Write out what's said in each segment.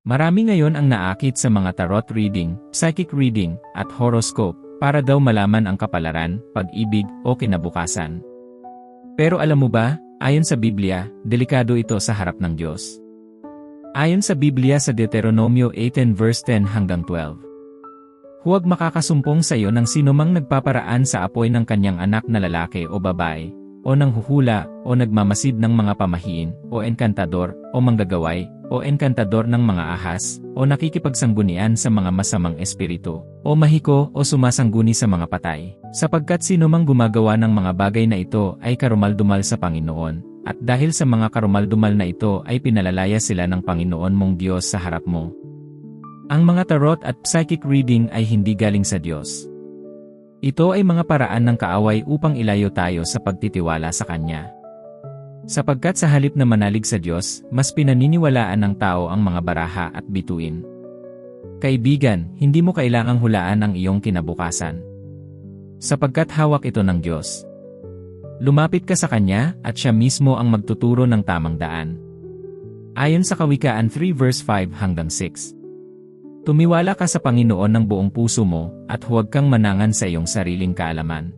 Marami ngayon ang naakit sa mga tarot reading, psychic reading, at horoscope para daw malaman ang kapalaran, pag-ibig, o kinabukasan. Pero alam mo ba, ayon sa Biblia, delikado ito sa harap ng Diyos. Ayon sa Biblia sa Deuteronomio 18 verse 10 hanggang 12. Huwag makakasumpong sa iyo ng sinumang nagpaparaan sa apoy ng kanyang anak na lalaki o babae, o nanghuhula, o nagmamasid ng mga pamahiin, o enkantador, o manggagaway, o enkantador ng mga ahas, o nakikipagsanggunian sa mga masamang espiritu, o mahiko o sumasangguni sa mga patay. Sapagkat sinumang gumagawa ng mga bagay na ito ay karumaldumal sa Panginoon, at dahil sa mga karumaldumal na ito ay pinalalaya sila ng Panginoon mong Diyos sa harap mo. Ang mga tarot at psychic reading ay hindi galing sa Diyos. Ito ay mga paraan ng kaaway upang ilayo tayo sa pagtitiwala sa Kanya. Sapagkat sa halip na manalig sa Diyos, mas pinaniniwalaan ng tao ang mga baraha at bituin. Kaibigan, hindi mo kailangang hulaan ang iyong kinabukasan. Sapagkat hawak ito ng Diyos. Lumapit ka sa Kanya at Siya mismo ang magtuturo ng tamang daan. Ayon sa Kawikaan 3 verse 5 hanggang 6. Tumiwala ka sa Panginoon ng buong puso mo, at huwag kang manangan sa iyong sariling kaalaman.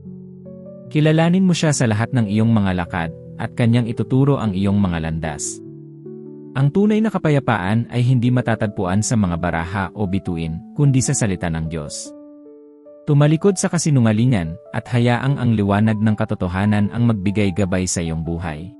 Kilalanin mo siya sa lahat ng iyong mga lakad, at Kanyang ituturo ang iyong mga landas. Ang tunay na kapayapaan ay hindi matatagpuan sa mga baraha o bituin, kundi sa salita ng Diyos. Tumalikod sa kasinungalingan, at hayaang ang liwanag ng katotohanan ang magbigay gabay sa iyong buhay.